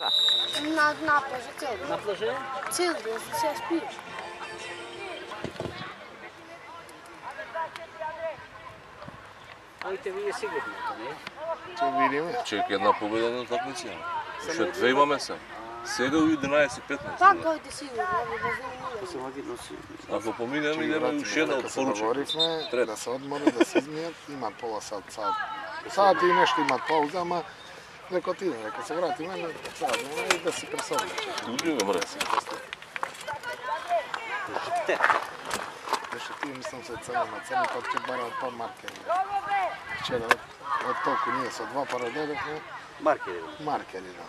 На плажа цел. На плажа? Цел, да се спиш. Ajte vi je sigurno, ne? Ще видим. Чек една победа на уtakmici. Ще две имаме са. Сега у 11:15. Так, който сигурно, да Se vodi nosi. Ако поминем, идеме уште една от поручек. Говорихме да се отморят, да се измият, имат пола сат. Сат и нещо имат пауза, ама леко отидем, нека се вратиме, и да си пресовим. Добре, мре. Ще ти мислам се цена на цени, път ќе барат по маркери. Вчера от толку ние со два параделихме. Маркери. Маркери, да.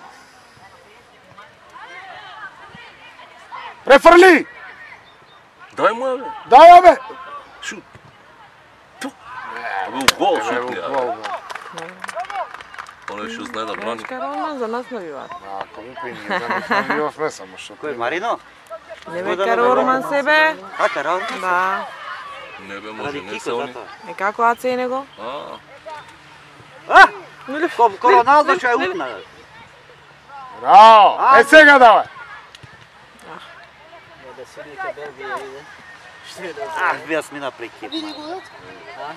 Префрли! Дай му, бе. Дай, бе! Шут. Абе, у гол шут ли, Гол, Оне ще знае да брани. Роман за нас навива. Ако ми при ние, да не навивахме само, защото... Кој Марино? Не бе карал Роман себе. А, карал? Да. Не бе, може Ради не Кико, са они. затоа. И како Аце и него? А? Ко Роналдо ќе ја утна. Браво! Е сега давай! Да седите Белгија иде. Ах, вие сме на прекип. Види голот?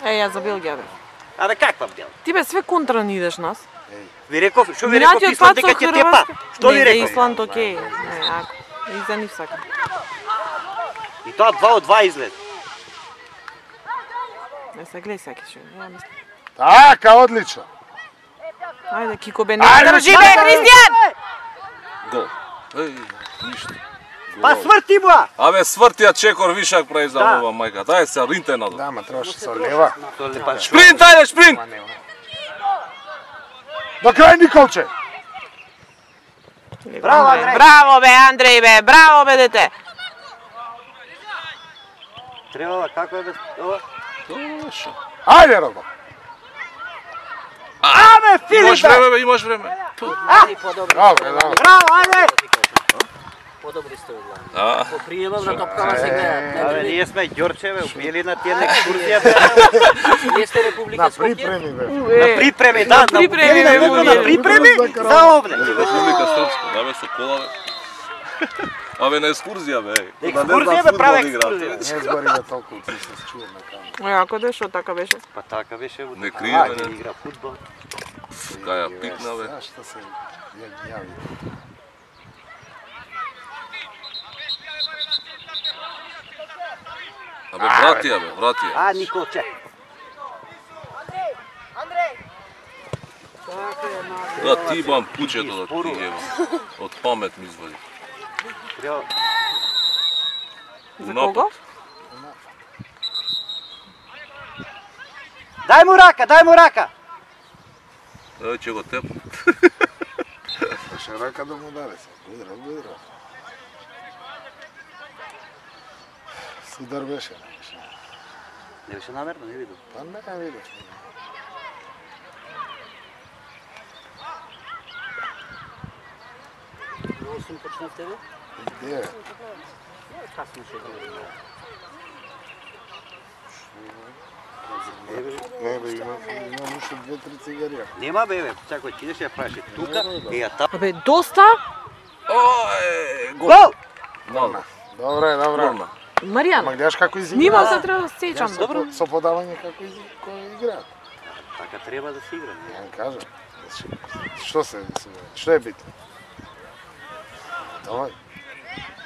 Ја за Белгија бе. Абе, каква бел? Ти бе све контра ни идеш нас. Ви реков, што ви реков, Исланд дека ќе тепа. Што ви Не, реков? Исланд окей. Не, ако. И за нив сакам. И тоа 2 од 2 излез. Не се гледай саки што. Ја мислам. Така, одлично! Ајде, Кико бе, не Ајде, држи бе, бе, бе, Кристијан! Гол. Еј, ништо. Па сврти му! Абе, свртија чекор вишак прави за Да. ова мајка. Дај се, ринте надо. Да, ма трябваше со лева. Шпринт, ајде, шпринт! Ма нема. До крај, Николче! Браво, Андреј! Браво бе, Андреј бе, браво бе, дете! Треба како е бе? Ова? Точно. Ајде, Роба! Абе, Имаш Филипе! време, бе, имаш време. Браво, браво. Браво, ајде! По-добри сте от главни. А, По приемам на топкава се гледат. Абе, ние сме Ѓорчеве, убили на тие на екскурзија бе. Вие сте Република На Скопје? припреми, бе. На припреми, да, на припреми, убили бе, на убили. припреми за овде. Република Српска, да бе, со кола, бе. Абе, на екскурзија, бе. Екскурзија бе, праве екскурзија. Не збори да толку ти се чуе на камера. Ако де, шо така беше? Па така беше. Не крие, бе, не. Игра фудбал. Каја пикна, бе. Знаеш што се јави? Абе, вратија, бе, вратија. А, Николче. Да, ти бам кучето да ти ебам. Од памет ми извади. Треба За кого? Дај му рака, дај му рака. Еве ќе го теп. Ще рака да му даде се. Гудра, гудра. Судар беше. Не беше намерно, не видов. Па не видиш. Много съм почна в тебе? Где е? Касно ще говорим. Не, бе, имам уште 2-3 цигарија. Нема бе, чакај, ти идеш ја правиш тука и ја тап. Абе, доста? Ој, Гол! Добро. Добре, добре. Норма. Маријан, Ама гледаш како изигра? нима се треба да се сеќам. Добро. Со подавање како играат. Така треба да се игра. Ја им кажам. Што е битно? Давај.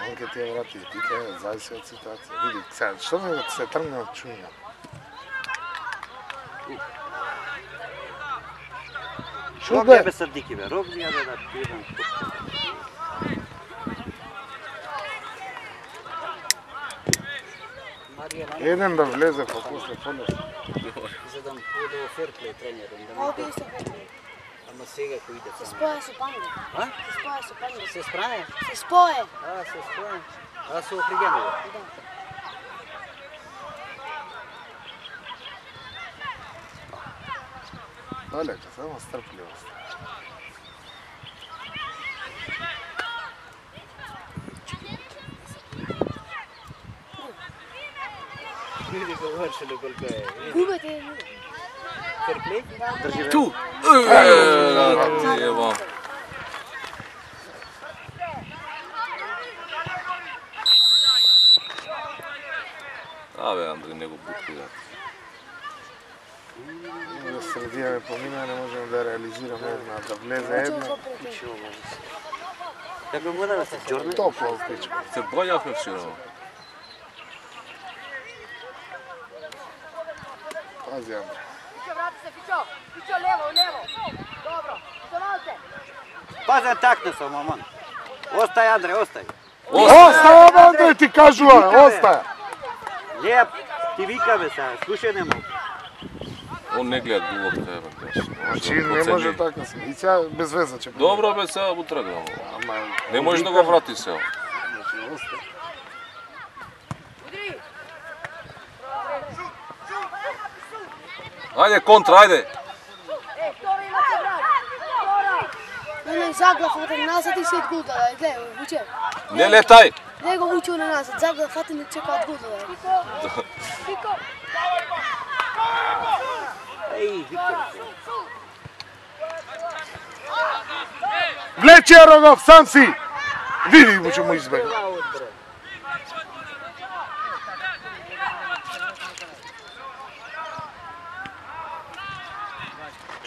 Он ке ти ја врати, ти ке зависи од ситуација. Види, сега, што ме се тргне од чуња? Шо Рок бе? бе Садики бе, рок ја бе да ти едам. Еден да влезе па после понеш. За да буде ферплей тренером. Да Ovo не bi se pojede. Ама сега кој иде Se само. spoje se pande. А? Se spoje se pande. Се справи? Se spoje. А, се справи. А се опригаме. Da. Далека, само стрпливост. Види го вършили колко е. Gubete. Ферплей? Ту! Ти ебам. бе, Андре, него бутки да. Да средијаме помина, не можеме да реализираме една, да влезе една. Како мора да се џорне? Топла у пичка. Се бојавме вчера. Пази, Андре. Vrati se, Fićo! Fićo, levo, levo! Dobro, Fićovalce! Пазен такне со маман. Остај, Андре, остај. Остава, Андре, ти кажува, остава. Леп, ти вика бе сега, слушај не му. Он не гледа гулот кај бе, каш. Значи не може така се. И сега без веза ќе бъде. Добро бе, сега му тргнам. Ама Не можеш да го врати сега. Ајде, контра, ајде! Tora imate vrat! Tora! Onaj Zagla fata nazad i se odgudala. Gle, vuče. Не летај! Nego vuče ona nazad. Zagla fata ne čeka odgudala. Fiko! Еј, Виктор. влече Рогов, сам си. Види му че му избега.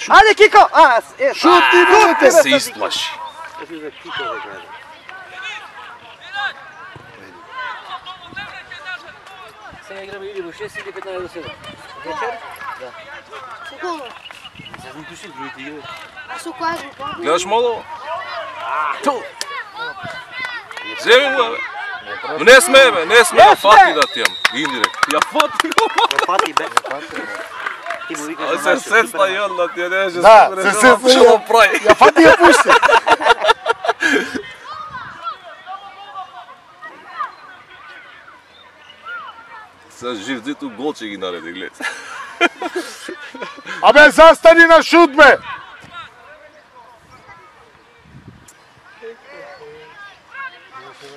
Ајде, Кико! Шут ти бъдете. Се изплаши. Кажи за Кико да гледа. Сега играме или во 6 или 15 до 7. Вечер? Sukolo. Сега знам души другите игри. A su quase no campo. Гледаш моло? Ту! Земи му, бе! Но не сме, бе, не сме, ја фати да ти јам. Индирект. Ја фати го. Ја пати бе. Ти му викаш Ај се сеста и он да ти ја не може Да, се сеста и што он. прави. Ја фати ја пушти. Сега живцето гол ќе ги нареди, глед. Абе, застани на шут, бе.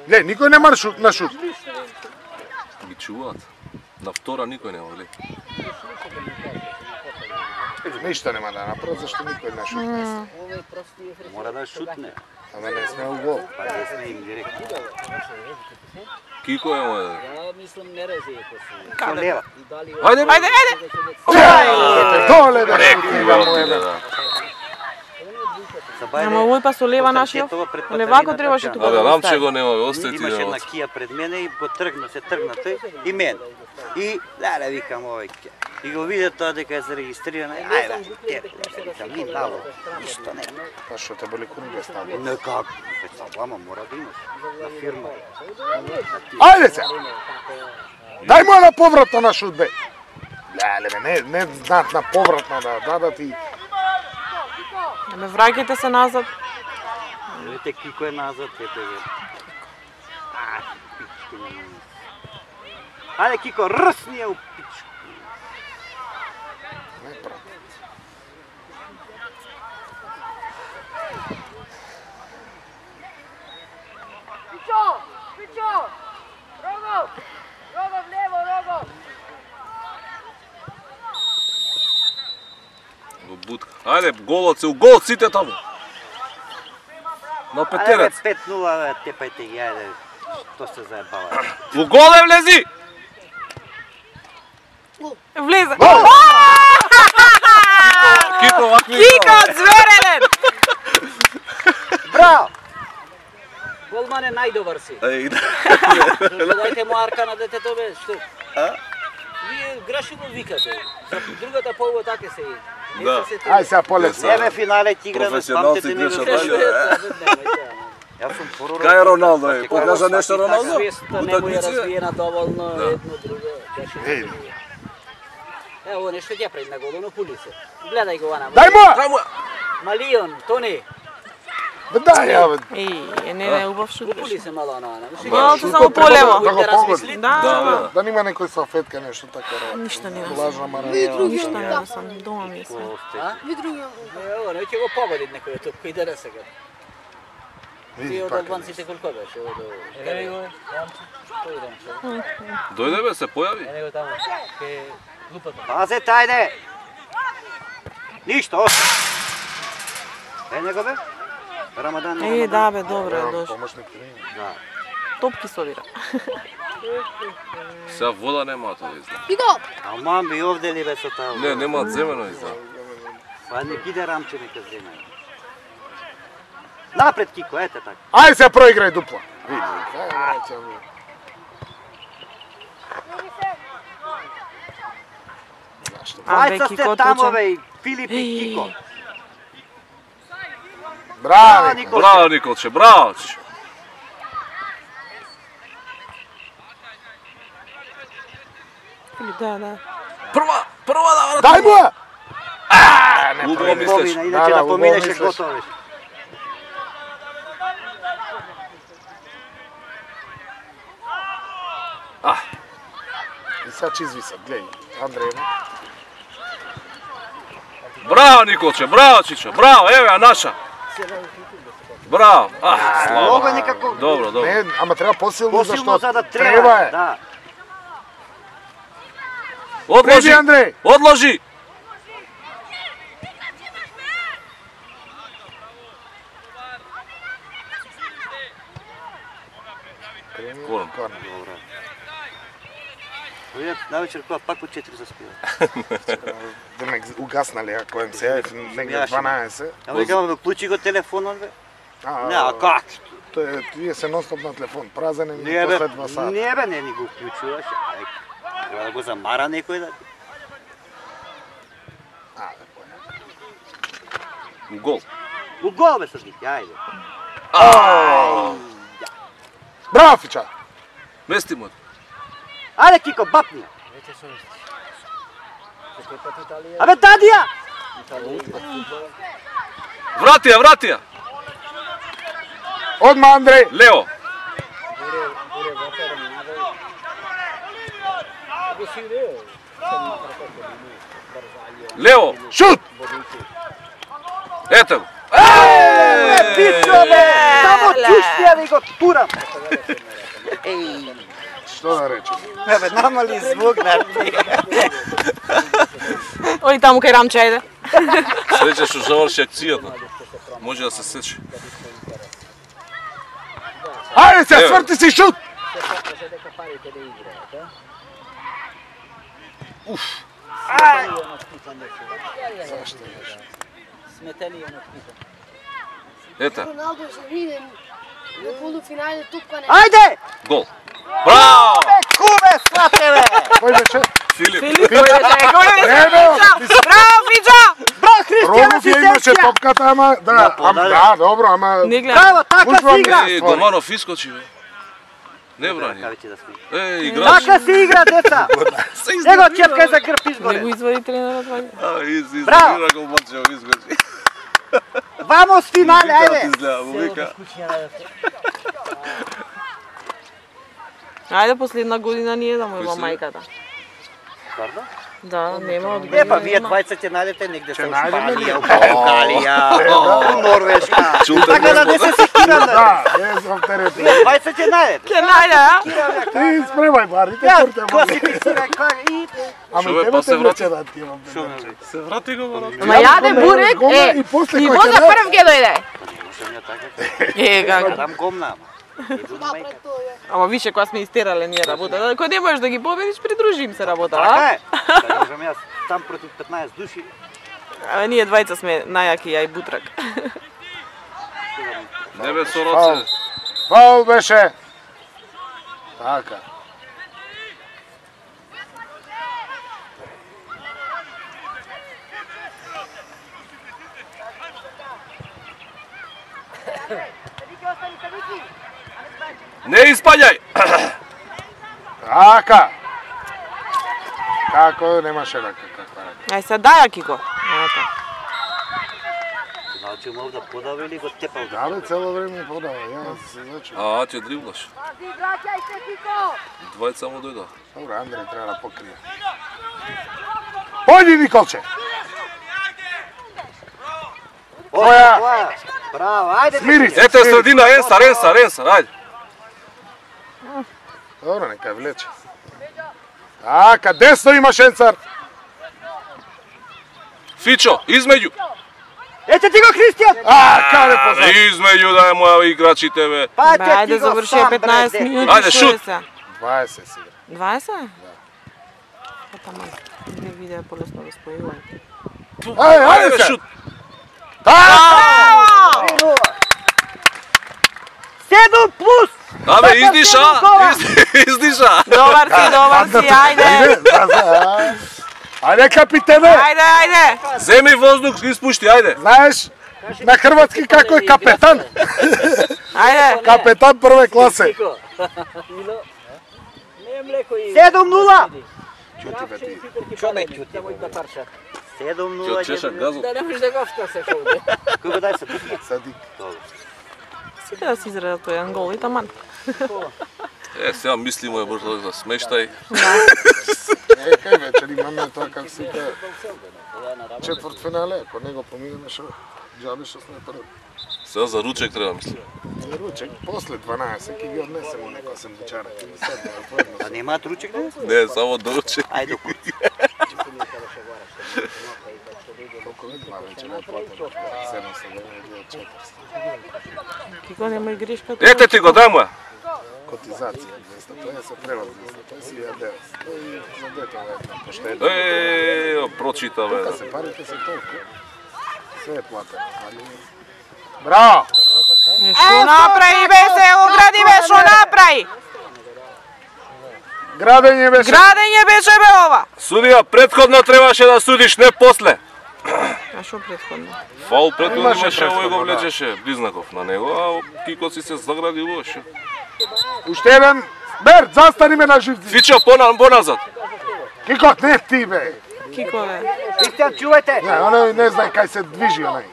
Не, никој нема шут на шут. Ги чуваат. На втора никој нема, глед. Ништо нема да направи, зашто никој не шут. Мора да шутне. А да не сме у гол. Па не сме им директно. Кико е мој? Ја мислам не разијете се. Каде? Лева. Ајде, Ајде, ајде! Доле да Реки шути, го да му е, отиде, бе. да. Ама овој па со лева нашиот. Левако требаше тука Абе, да го Рамче стави. го нема, бе, остави ти Имаше една нема. кија пред мене и го тргна, се тргна тој и мен. И да викам овој ке. И го виде тоа дека е зарегистриран. Ајде, викам ни мало. Ништо не. Па што те боли кунга става? Не как. Ама мора да имаш на фирма. Ајде се! Дај му една повратна на шут, бе. Леле, бе, не знатна повратна да дадат и... Ме враќајте се назад. Видите Кико е назад, ете го. Пички не. Ајде Кико, рсни ја у пичку. Не прати. Fićo! Fićo! Rogov! Rogov, levo, Rogov! Во будка. Ајде, голот се, у гол сите таму. На Ајде петерец. 5-0, бе, тепајте ги, ајде. Што се заебава? У гол е влези! Влезе. Кико, вакви. Кико зверелен! Браво! Голман е најдобар си. Ај, да. Дајте му арка на детето, бе, што? Вие грешно викате. За другата полува така се и. Да. Ај сега полесно. Еве финале ти игра на Професионалци памтите грешат ми дале. Јас сум пророк. Кај е Роналдо, е? Покажа нешто Роналдо? Свеста не му е Утакмици? развиена доволно, едно друго. Еј, Ево нешто ќе прави на гол, но пули се. Гледај го вана. дај му! Таму. Малион, Тони, Бе, дај ја, бе. Еј, не, убав шут пули беше. се мало на она. Малку само Шутот треба полево. Да го погоди. Да, Да, да. да. Да нема некој салфетка, нешто така. Ништо нема. Лажна мара. Ништо нема сам, дома ми е све. Vi drugi vam Ево, не ќе го погоди некој тук кој иде сега. Ти Види од пак. албанците колко беше? Од Еве го. Кој Рамче? Дојде бе, се појави. Ене го таму. Ке лупата. Пазете, ајде. Ништо. Ене го бе. Рамадан. Еј, да бе, добро е Немам дошло. помошник. Да. Топки собира. Сега вода нема тоа изда. И гол! Аман би овде ли бе со таа? Не, нема земено изда. Па не иде рамче нека земе. Напред Кико, ете така. Ајде се проиграј дупла. Види. Двајца сте Кико, тамо тучен. бе, Филип и Кико. Браво, Нико. Браво, Николче, браво! Чичо. Да. Прва да врати! Дај му! Убаво мислеш. Помина, иначе Да, да убаво поминеше мислеш. готово беше. И сега че извисат, гледај. Андреј. Браво, Николче, браво, Чичо, браво, еве ја наша. Браво, Много слава. некако Добро, добро. Не, ама треба посилно, посилно за зашто да треба треба. е. Да. Преди, Одложи, Андреј. одложи. Корн. Добро. Видят, навечер кога пак по 4 заспива. Да ме угаснали, ако им се јавив негде Јаше. 12. Ама викам, бе, клучи го телефонот, бе. А, Не, а как? Тие се нон-стоп на телефон, празен е Не, бе, после 2 сата. не, бе, не ни го вклучуваш. Ај, треба да го замара некој да... У гол. У гол, бе, Срдик, ајде. Браво, Фича! Мести му. Ајде, Кико, бапни! Абе, дади ја! Врати ја, врати ја. Одма, Андреј! Лео. Лео, Шут! ето го. Пичо, бе! Само чушти ја да го турам! Еј, Што да речем? бе, намали звук на Оди таму кај Рамче, ајде. Среќа што заврши акцијата. Може да се сече. Ајде се, Еве. сврти си шут! Ета, Роналдо се види на полуфинале тупка не. Ајде! гол. Браво! Куме, свате, бе! Кој беше? Филип. Филип, кој беше? Не, бе, Браво, Фича! Браво, Христијан, Рогов ја имаше асистенција! топката, ама да, да, добро, ама Не гледам. Браво, така Мушвам се игра! Е, Доманов искочи, бе. Не брани. Кавиче да сме. Играч. Така се игра, деца! Него чепкај за грб Не изгоре. го извади тренерот ваѓа. Браво! Изгледа го мачево, изгочи. Вамос финале, ајде! Изгледа, му вика. Ајде последна година ние да му има се? мајката. Пардон? Да, нема од Е, па вие двајца ќе најдете негде со Шпанија, у Португалија, у Норвешка. Така да не се секирам да. да, без авторитет. Вие двајца ќе најдете. Ке најде, а? Ти спремај барите, Ја турте му. класифицирај и Ама Шо, и бе, тебе па те се влече да ти имам. Се врати го, брат. Ма јаде бурек, И после и кој воза ќе да- прв ке дојде. можам ја така. Е, како? Дам гомна. Иду на Да, мајка. пред тоа. Ама више кога сме истерале ние работа. Кој не можеш да ги победиш, придружим се работа, Така а? е. Да можам јас там против 15 души. А ние двајца сме најаки, ја и Бутрак. Не бе со раце. Фаул беше. Така. Не испаѓај. Така. Како немаше рака, каква рака. Ај се дај Кико. Ето. Значи мов да подава или го тепал да. Да, бе, цело време ми подава, јас се зачу. А, ти дриблаш. Враќај се, Кико! Двајца му дојда. Добро, Андреј треба да покрие. Појди, Николче! Оја! Браво, ајде. Смири се! Ете средина, Ренса, ајде. Добро, нека ја влече. Така, десно има Шенцар. Фичо, измеѓу. Ете ти го, Християн! Каде позад? Измеѓу да е моја играчите, бе. Па, Бе, ајде заврши 15 минути. Ајде, што е шут. сега? 20 си. 20? Па таман. Не видеа полесно да спојувај. Ајде се! шут. 7 плюс! Абе, издиша! Издиша! Добар си, ајде. Ајде, капитене! Ајде. Земи воздух, испушти, ајде! Знаеш, на хрватски како е капетан? Ајде. Капетан прве класе. 7-0! Чути бе ти. 7-0. Ќе чеша газот. Да не можеш да го вкусеш овде. Кога дай се? Сади. Сите да си изреда тој ангол и таман. Сега мислимо е бързо за смештај. Кај вечер имаме тоа како се вика четврт финале, ако не го поминеме шо џабе што сме први. Сега за ручек треба мислим. Ручек после 12 ќе ги однесеме некој сендвичара, ќе ни седне А немаат ручек да? Не, само доручек. Ајде. Колку е два вечер е платено? 700 Кико нема и грешка. Ете ти го, дай му ја. Котизација 250, превоз 250, 1900. И за дете една поштедна. Прочита, бе. Тука се парите се толку. Све е платено, али... Браво! Што направи бе се, огради бе, што направи? Градење беше... Градење беше бе ова. Судија, предходно требаше да судиш, не после. А што предходно? Фаул предходно Имаше имаше, овој го предходно, да. влечеше Близнаков на него, а Кико си се загради лошо. Уште еден... Берт, застани ме на живци! Фичо, поназад. Кикот, не ти бе! Кико бе. Християн, чувајте! Не, оној не знае кај се движи оној.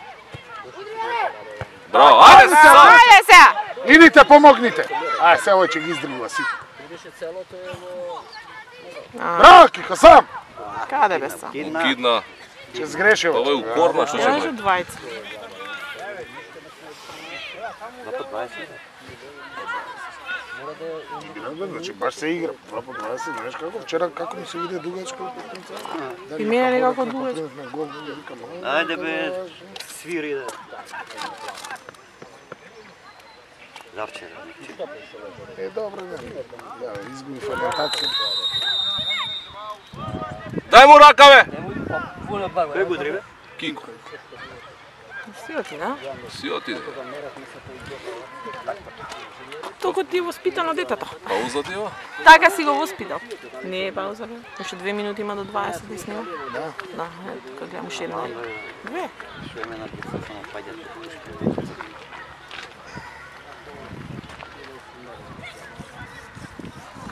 Браво, ајде сам! Ајде сега. Идите, помогните! Ај, се овој ќе ги издригува сите. Браво, Кико, сам! Каде бе са? Кидна. Ќе сгреши Ова е овој. укорна, што ќе Може прави. двајца. Значи, баш се игра. 2 по 20, знаеш како? Вчера како ми се виде дугачко. И мене некако дугачко. Ајде бе, свири да. Завчера. Е, добро, не. Да, изгуби ферментација. Дај му рака, бе! Кој го дрибе? Кико. Си оти, да? Си отиде. Толку ти е воспитано детето. Пауза ти ова? Така си го воспитал. Не е пауза бе. Уште 2 минути има до 20 да снима. Да. Да, кога гледам уште една. 2. Што име на деца само паѓат.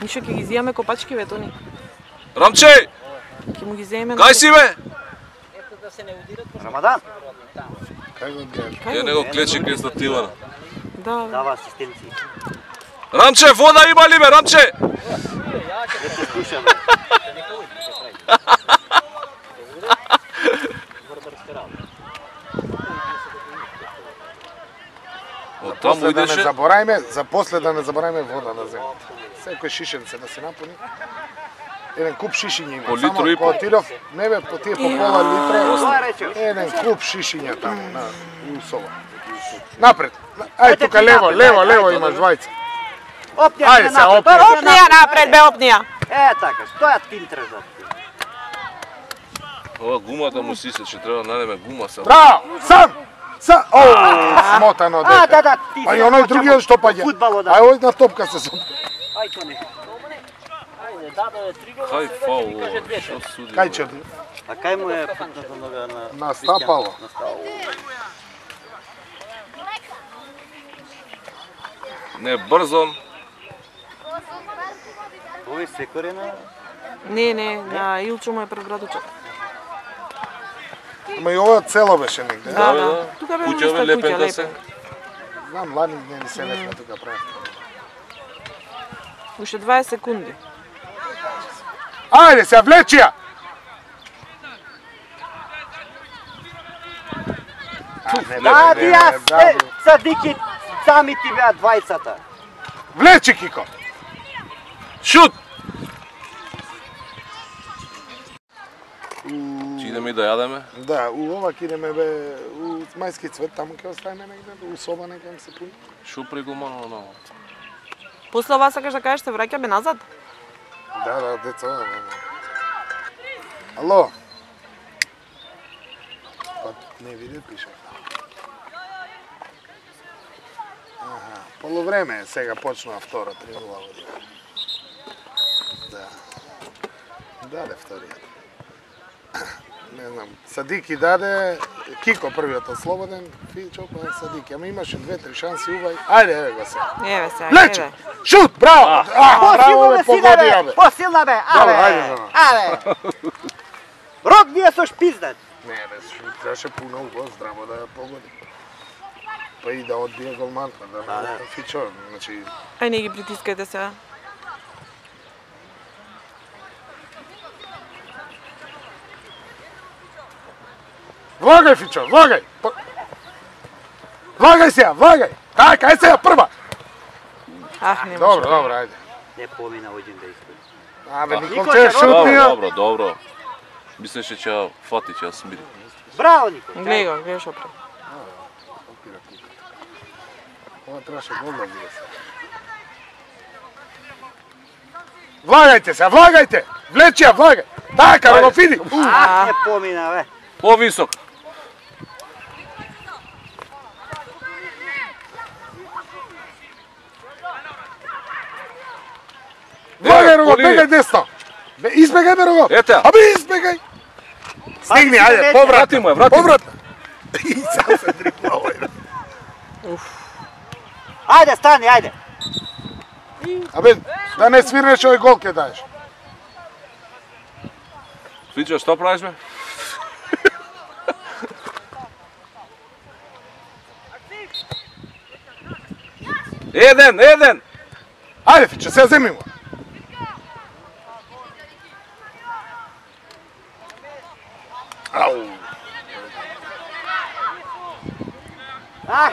Ништо ќе ги зијаме копачки бе, Тони. Рамче! Ќе му ги земеме. Кај си, бе? Рамадан, Кај го гледаш? Ја него клечи кај стативана. Да, бе. дава асистенција. Рамче, вода има ли, бе, Рамче? Веќе слушаме. Од таму После да не идеше. заборајме, за после да не заборајме вода да земете. Секој шишенце да се напуни. Еден куп шишиња има. По литро и по. Кога отидов, не бе, по тие по пола литра. Тоа рече. Еден куп шишиња таму на усова. Напред. Ај Ајде тука ти лево, напред, лево, ајде, лево ајде, имаш ајде. двајца. Опнија Ајде се се, напред. опнија. Опнија напред бе, опнија. Е, така, стојат пинтре за ти. Ова гумата му сисе, че треба да најдеме гума сега. Браво! Сам! Сам! О, смотано А, дете. да, ти А и се оној почнемо другиот што паѓа. фудбало, да. Ај овој на топка се сопка. Ај, Тони. Хај фаул, ова, што суди? Кај ќе оди? А кај му е путната нога на... На стапало. На стапало. Не брзон. Овој секоре на... Не, на Илчо му е преградучок. Ама и ова цело беше негде. Да, бе, да. да. Тука бе Куќа, иста бе, куќа, лепенка се. лепенка. Знам, лани не се лепна тука прави. Уште 20 секунди. Ајде се, влечи ја! Да, ви јас, Садики, сами ти беа двајцата. Влечи, Кико! Шут! Идеме и да јадеме. Да, у ова ќе идеме бе, у Мајски цвет, таму ќе оставиме негде, у соба нека се пуни. Шупри го мано на ово. После ова сакаш да кажеш се враќаме назад? Да, деца, да. Ало? Па не види, пише. Аха, полувреме е, сега почнува втора, 3-0 води. Да. Даде вторијата. Не знам, Садики даде, Кико првиот ослободен, Фичо, па Садики, ама имаше 2-3 шанси увај. Ајде, еве го сега. Еве сега, Лечи! еве. Шут, браво! Браво бе, погоди ја бе. Посилна бе, Добро, ајде за нас. Абе! Рок ние со шпиздат. Не бе, шут требаше пуно уго, здраво да ја погоди. Па и да одбие голманта, да не Фичо, значи... Ај не ги притискајте сега. Влагај, Фичо, влагај! Влагај сега, влагај! Така, ај сега прва! Ах, не може. Добро, добро, ајде. Не помина один да искои. Абе, Николче, шут Добро, нија! добро, добро. Мислеше ќе ја фати, ќе ја смири. Браво, Нико. Гледај го, гледај шо прави. Ова требаше гол да биде сега. Влагајте се, влагајте! Влечи ја, влагај! Така, да го види! Ах, не помина, бе. Повисок. Влагај, Рого, по линија. бегај десно! Избегај, бе, Рого! Ете ја. Абе, избегај! Стигни, ајде, поврат! Врати му ја, врати му. Поврат! И сам се дрипна овој. Ајде, стани, ајде. Абе, да не свирнеш овој гол ке даеш. Фичо, што правиш бе? Еден! Ајде, Фичо, сега земи му. Ау. Ах!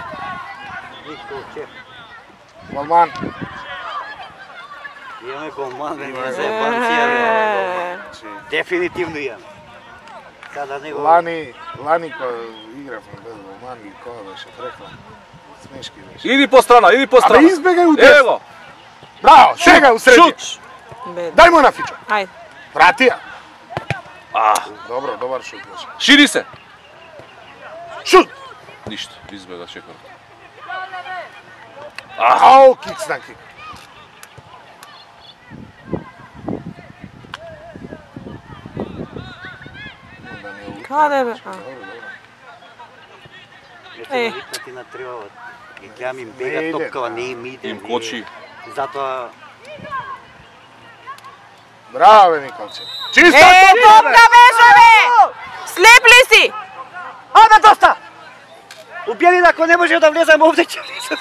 Николче. Голман. Имаме голман, бе, не се банција, бе. Дефинитивно имаме. Сада него... Лани кој игравме без голман и која беше прекла. Смешки беше. Иди по страна, иди по страна. Абе, избегај у Ево десно. го. Браво, сега у средија. Шут. Бе, Дај му на Фичо. ајде. Врати ја. Добро, добар шут беше. Шири се. Шут! Ништо, избега чекор. Ау, кикс на кик. Каде бе? Е. Викнати на триовот. И гледам им бега топкава, не им иде. Им кочи. Затоа... Браво, бе, Николче. Чиста Топка беше бе! Слеп ли си? Ајде, доста! Убиени, ако не може да влезам овде, ќе влезам.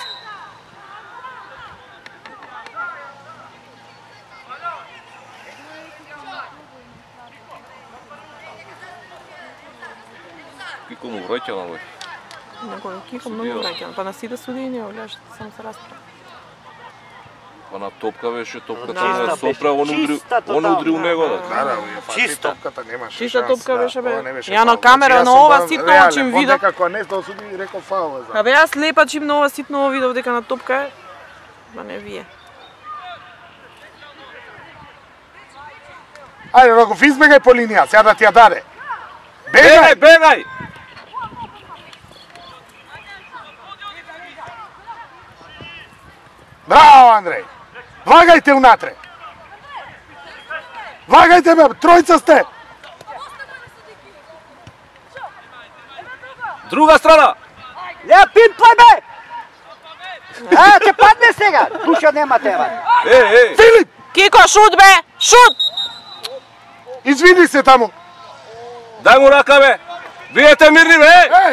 Кико му враќа на овој. Некој кико многу враќа, па на сите судии не гледаш, само се расправа. Па на топка беше, топката Да. не сопра, он удри у него. Да. Да, ја фати Чиста. топката, немаше Чиста шанс, топка да, беше, бе. ова не беше Ја на фаул. камера, Значи, јас на сум ова бил ситно реален, очим во видов. Некако не тоа суди рекол фаул, знам. Абе јас лепа чим на ова ситно видов дека на топка е. Ма не вие. Ајде, Рогов, избегај по линија, сега да ти ја даде. Бегај! Бегај! Браво, Андреј! Влагајте унатре! Влагајте, бе, тројца сте! Друга страна! Не, пимплај, бе! Ќе падне сега! Душа нема тева. Филип! Кико, шут бе! Шут! Извини се таму! Дај му рака, бе! Биете мирни, бе!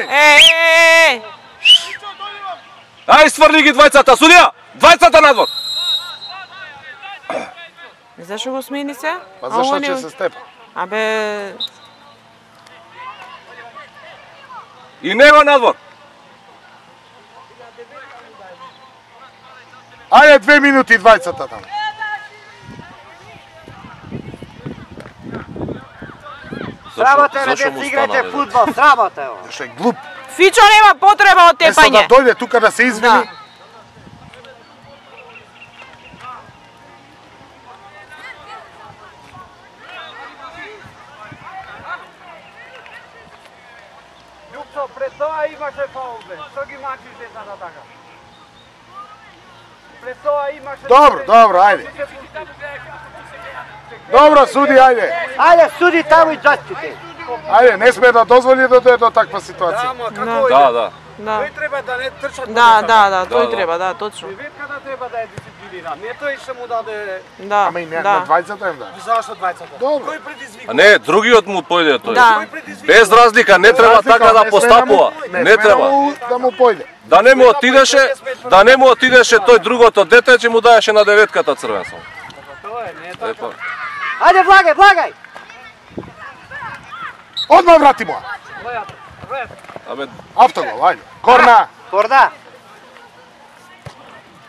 Еј! Ај, сврли ги двајцата, судија! Двајцата надвор! Зашо го смени се? Па зашто ќе се степа? Абе... И него надвор! Ајде 2 минути двајцата таму. Сработа е, Зашо деца, му играјте стана, бе? фудбал, сработа е ова. Што е глуп. Фичо нема потреба од Место да тепање. дојде тука да се извини. Да. Ljupco, пред тоа имаше фаул, бе. Што ги мачиш децата така? Пред тоа имаше... Добро, ајде. Добро, суди, ајде. Ајде, суди таму и зачите. Ајде, не сме да дозволи да дојде до таква ситуација. Да. Да. Тој треба да не трчат по Да, децата. тој Да. треба, да, точно. И ветката треба да е дисциплиниран. Не тој што му даде... Да, Ама и на да. двајцата им да. Зашто двајцата? Добро. Кој предизвика? А не, другиот му појде тој. Да. Без разлика, не треба Разлика, така да не сме постапува. не Не сме треба. да му појде. Да не му отидеше тој другото дете, ќе му даеше на деветката црвен само. Тоа е, не е така. Епа. Ајде, влагај! Одма врати му. Ред. Абе, Автогол, ајде. Корна. Корда.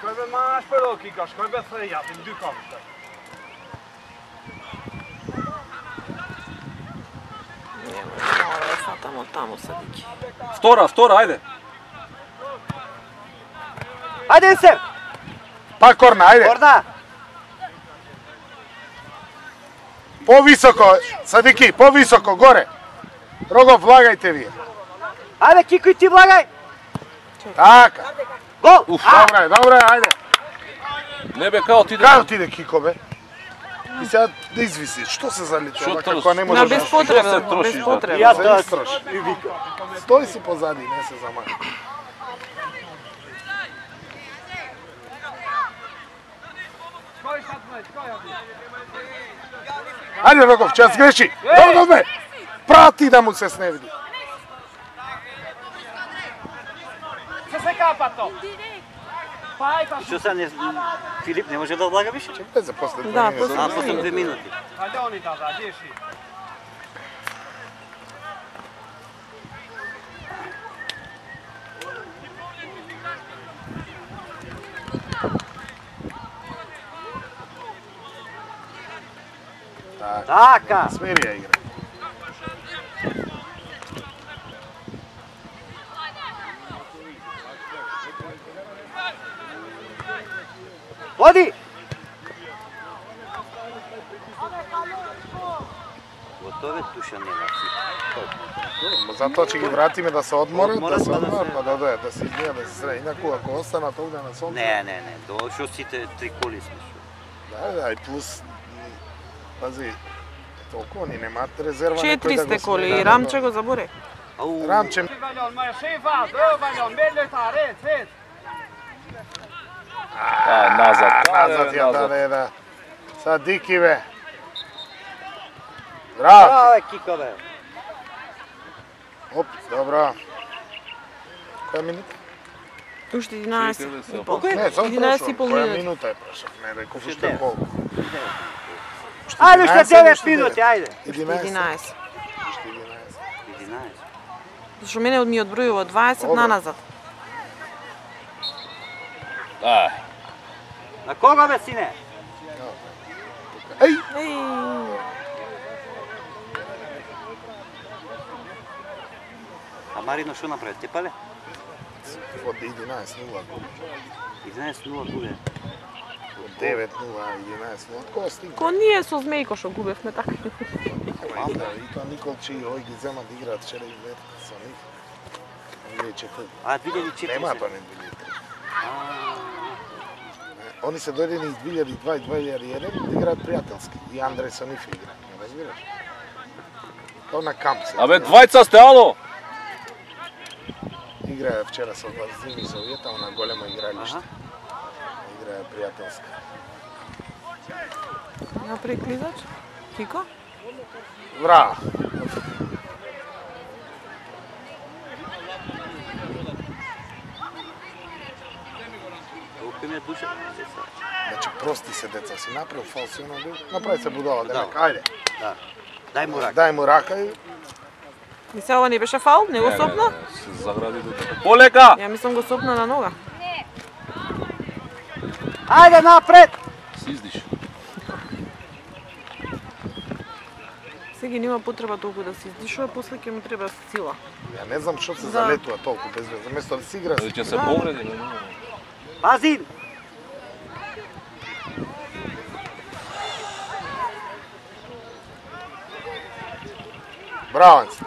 Кој бе маш прво кикаш, кој бе среја, им дукам. Мора да фатамо таму садики. втора, ајде. Ајде се. Па корна, ајде. Корда. Повисоко, Садики, повисоко, горе. Рогов, влагајте вие. Ајде, кикуј ти влагај. Така. Гол. Добре, ајде. Не бе, као ти Кај отиде Кико, бе? И сега да извиси, што се залича, Што како трос? не На можеш безпотребно, Што се трошиш, да? безпотребно. Ја да тоа истрош. Стои си позади, не се замака. Ајде Рогов, ќе сгреши. Рогов, бе! Прати да му се сневди. Се се капато. Што се не... Филип не може да влага више? Чекај за после Да, 2 минути. А, после 2 минути. Алјони да, деши. Така. Смери ја игра. Води. Готове туша не си. Затоа ќе ги вратиме да се одморат, Одморат, да се па да одморат, се- па да дојдат, да се измијат, да се среди. Инаку ако останат овде на сонце, Не, дошо сите 3 коли сме. да, и плюс, пази, толку ни немаат резерва. некој да 400 го коли смени, и да, Рамче го заборе. Ау. Рамче, Валјон, маја шефа, Валјон, медлета, ред. Назад. назад ја даде, да. Садики, бе. Браво. Браво, Кико, бе. Оп, добро. Која минута? Уште 11 и пол. Не, само 11 и пол Која минути. минута е прошав? Не, реков Уште уште девет. колку. Ајде, уште 11, 9 уште минути, ајде. 11. 11. Уште 11. 11. Зашо мене ми одбројува 20 Добро. на назад. На кога, бе, сине? Еј, Еј, А Марино што направи? Те пале? од 11-0 гол. 11-0 гуле. Од 9-0, 11-0. Од кога стигна? ко ние со Змејко што губевме така. Ама и да, и тоа Николчи и ој ги земат да играат вчера и вер со нив. 2004. А, 2004. Нема па не 2003. Они се дојдени из 2002 и 2001 да играат пријателски. И Андреј со нив игра, не разбираш? Као на камп се. Абе, двајца сте, ало! Играа вчера со Зими Совјета, на големо игралиште. Играа пријателски. Напри клизач? Кико? Браво! Толку ми е душа. Значи прости се деца, си направил фал, си оно бил. Направи се будала, Будала. дека ајде. Да. Дај му рак. Дај му рака и И се ова не беше фаул? Не го сопна? Се загради до полека! Ја мислам го сопна на нога. Ајде напред! Си издиш. Сега нема потреба толку да се издишува, после ќе му треба сила. Ја не знам што се залетува толку без веза. Место да си игра. Или ќе се повреди, не? Пази! Браво, Анци.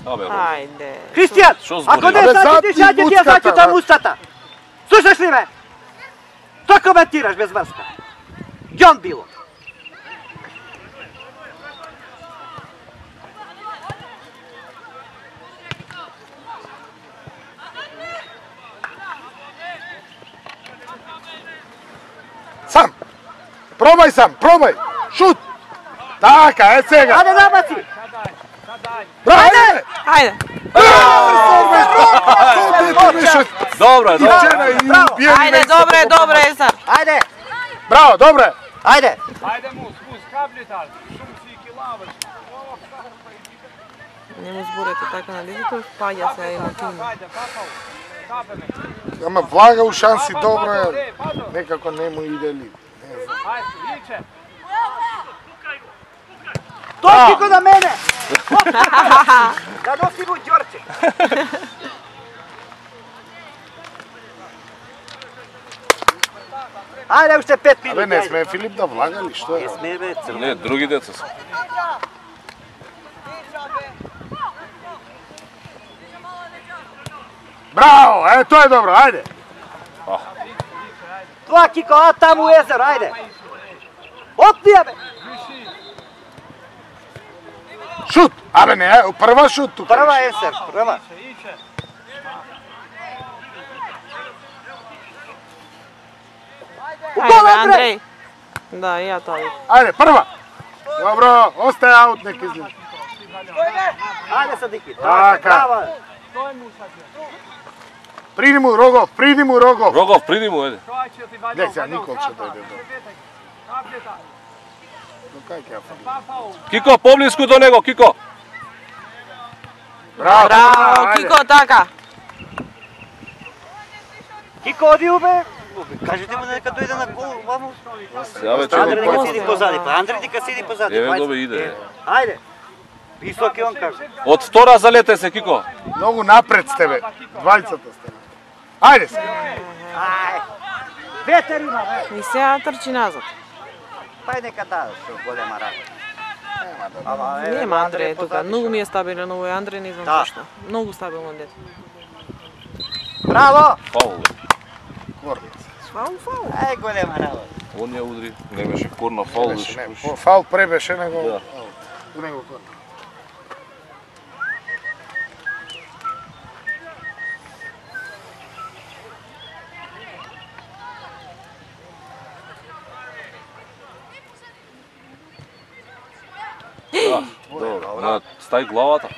Ајде. Христијан! Што збори? Ако не Абе, знаеш, ти зад ќе ти ја муцката, зачитам бе. устата. Слушаш ли ме? Што коментираш без врска? Ѓон било. Сам! Пробај сам, пробај! Шут! Така, е сега! Ајде набаци! Браво, ајде! Ајде. Добро, добро. Ајде, добре, добре, Есар. Ајде! Браво, добре! Ајде! Ajde mu, spust kabljitar, šumci i kilavaš. Не му зборете така на лизето, спаѓа се емотивно. Ajde, papao, kapene. Ама влага у шанси добро е. Некако не му иде ли. Не знам. Ajde, iće. Точки го на мене! Да носи му Ѓорче! Ајде, уште 5 минути. Абе, не сме Филип да влага ли, што е? Не сме, бе, црно. Не, други деца се. Браво, е, тоа е добро, ајде! Тоа Кико, а таму езеро, ајде! Отнија, бе! Шут! Абе, не, прва шут тука. Прва есер, прва. Ајде, Андреј. Да, и ја тоа. Ајде, прва! Добро, остај аут, нека излезе. Ајде, Садики. Така. Браво. Приди му Рогов, приди му Рогов. Рогов, приди му, еде. Не, сега Никол ќе дојде до. До кај ќе ја фали? Кико, поблиску до него, Кико. Браво, Браво, ајде. Кико, така. Кико, оди убе. Кажете му нека дојде на гол, ваму. Сега вече Андре го нека седи позади, па Андре нека седи позади. Еве Ајде. добе иде. Ајде. Високи он кажа. Од втора залете се, Кико. Многу напред сте, бе. Двајцата сте. Ајде се. Ај. Ветер има, бе. И сега трчи назад. Па нека да, што голема работа. Нема Андреј тука, многу ми е стабилен овој Андреј, не знам Да. зашто. Многу стабилно дете. Браво! Фаул, бе. Корница. Фаул. Ај, голема работа. Он ја удри. Не беше корна, фаул Беше, беше. не, фаул пребеше него. Да. Аут. У него корнер. Добро, на стај главата.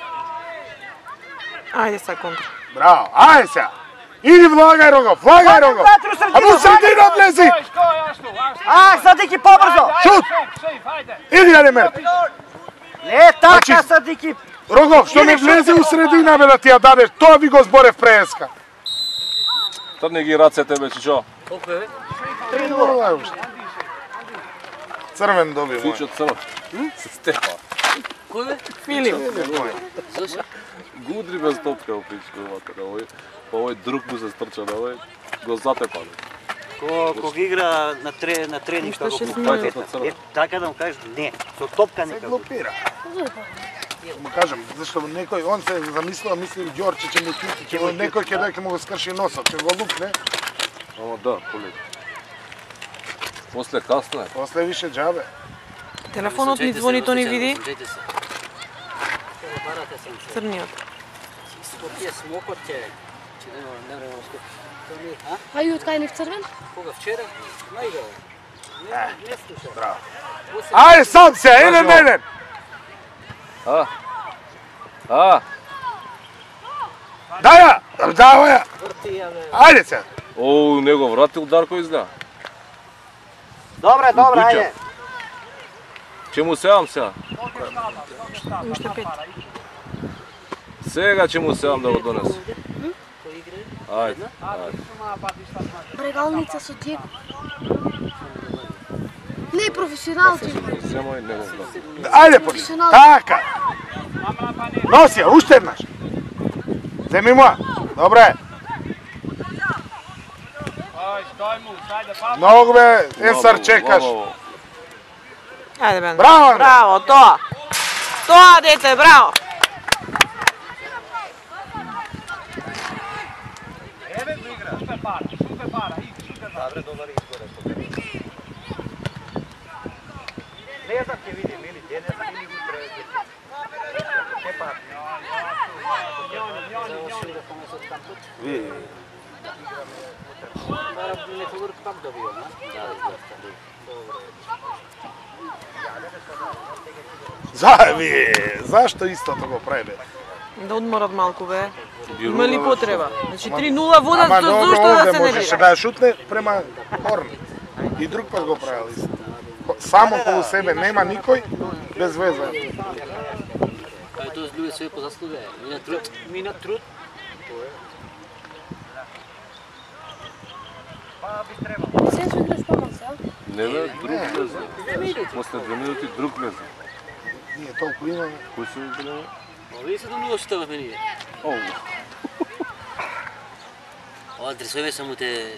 Ајде са контра. Браво, ајде сега. Иди влагај Рогов, влагај Рогов. А му средина влези. А, Садики побрзо! Шут! Иди, Алемер. Не така, Значи- Садики. Рогов, што не влезе у средина, бе, да ти ја дадеш. Тоа ви го зборев преска. Трни ги рацете, бе, чичо. Ова е уште. Црвен доби мој. Чичо црв. Стефа. Филип. Го удри без топка у пичко, вака, овој друг му се стрча на овој, го затепа. Кога игра на тренинг, Уште како шест го минути. покажете. Е, така да му кажеш, не, со топка Се нека го. глупира. Му кажам, зашто некој, он се замислува, мисли Ѓорче ќе му кити, ќе му некој ќе дојде ќе му го скрши носот, ќе го лупне, Ама да, полека. После касно е. после више џабе. Телефонот ни звони, то ни види. Црниот. А и од кај нив црвен? Ајде сам се, еден на еден. Дај ја, давај ја. Ајде се. Оу, него вратил Дарко изгледа. Добре, добре, ајде. Ќе му сеам сега. Уште 5. Сега ќе му сеам да го донесу. Ајде. Брегалница со Диего. Не, професионалци. Земај, не го знам. Ајде по нив. Така. Носи ја, уште еднаш. Земи му. Добре. Aj, stoj mu, sajde, pa. Многу бе, Есар чекаш. Ајде, бе. Браво, Андре. Браво, тоа. Тоа, дете, браво. Evo ga igra. Super para, super para, super para. Dobre, dobar izbor. Ne znam će vidi, Mili, ne znam ili igra. Ne pa. Зашто истото го прави бе? Да одморат малку, бе. Има ли потреба? Значи 3-0 водат, Ама добро, зашто да овде се не можеше дира? да ја шутне према Хорн. И друг пат го правил исто. Само околу себе нема никој, без веза. Тоа луѓе све по заслуга. Мина труд. Сега ще играш по-малко, а? Не бе, друг влезе. После 2 минути друг влезе. Ние толку имаме. Кој се гледа? Ови се до што во мене. Оу. Ова дресове само те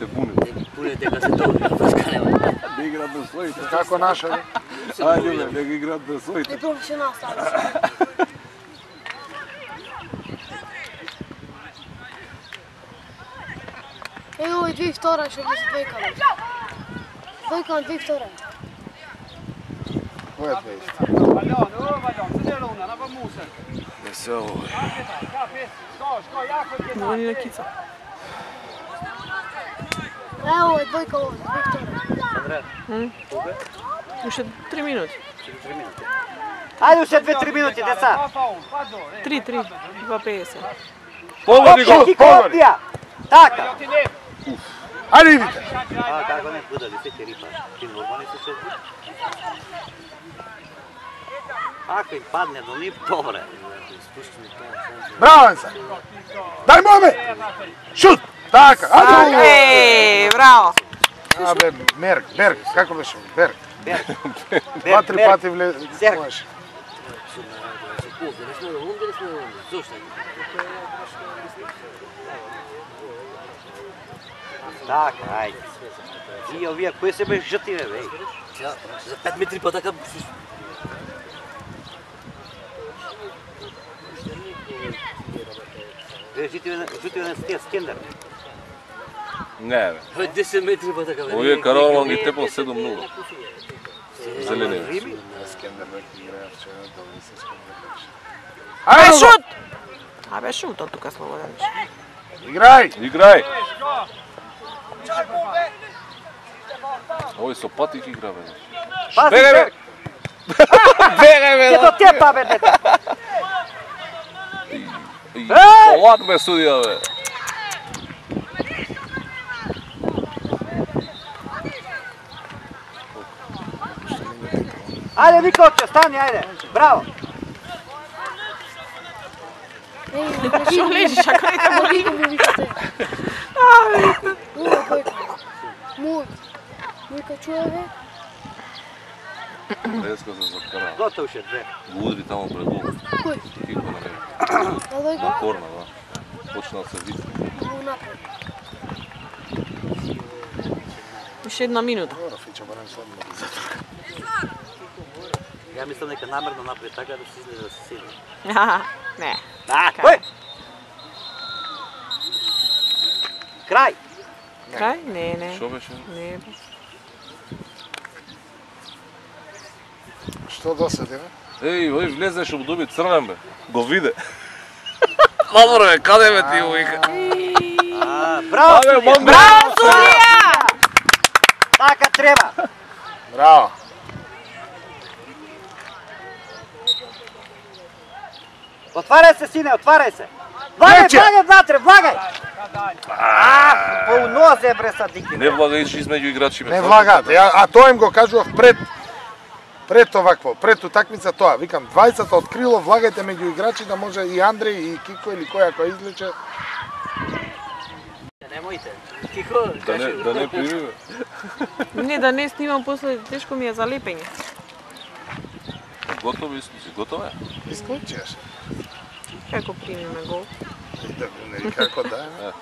Буни. пуне дека се добри, паскалева. Да играат на своите. Како наша, бе? Ајде бе, да ги играат на своите. Не професионал ставаш. Evo i 2-2 ще влезе двојка. Двојка на 2-2. Кој е твој? Valjano, se luna, na musen. Не се ово. Skoj, jako je Звони на Кица. Evo je двојка ovdje, 2-2. Уште 3 минути. Ајде уште 2-3 минути, деца. Pa faul, pa do. 3-3. 2-50. Погоди го! Опија, кикопија. Така. Ti ne. Ајде идите! А, како не будали, се ќе рипаш. Ти нормални се шо? Ако им падне до нив, добре. Браво, Енса! Дај му, бе! Шут! Така, ајде! Еј, браво. Абе, Берг, како беше? Берг. Берг. 2-3 пати влезе. Берг. Може. Не сме да онде, не сме да онде. Зошто? Така, ајде. И овие кои се бе жртиве, бе? За 5 метри па така. Бе жртиве на Скендер. Не бе. 10 метри па така. Овие Каролан ги тепал 7-0. Зелени. Скендербек играе вчера, добри се Скендербек. Ајде, Ајде, шут! Абе, шутот тука слободен. играј! Играј! Овој со патик игра бе. Пази, Бегај бе! Бегај бе! Ќе до тепа, бе, дете. Полак бе судија бе. Ајде, Николче, стани, ајде. Браво. Шо лежиш, ако не те боли? Му викате. Уе, двојка. Мојка чуе, бе. Резко се закара. Готово ше, две. Го удри тамо пред гол. Кој? Кико на него. Да двојка? Корна, да. Почнал се вид. Му напред. Уште 1 минута. Добро, Фича, барем слабно. Ја мислам дека намерно направи така да се излезе да се седи. Не. Да, кој? Крај. Крај? Не. Шо беше? Не. Што досади, бе? Еј, ој влезеше, доби црвен бе. Го виде. Маморо бе, каде бе ти го вика? Браво, Абе, судија. мам, Браво, судија! Така треба. Браво! Отварај се, сине, отварај се. Влагај, Вече. влагај внатре, влагај. По нозе, бре, садики. Не влагаеш измеѓу играчи бе. Не влагате, а тоа им го кажував пред овакво, пред утакмица тоа. Викам, 20 од крило влагајте меѓу играчи да може и Андреј и Кико или кој ако излече. Немој Primite. Tiho, Da ne primime. Ne, da ne snimam posle, teško mi je za lepenje. Gotovo iskući, gotova je? Isključuješ. Kako primi me gol? Kako da?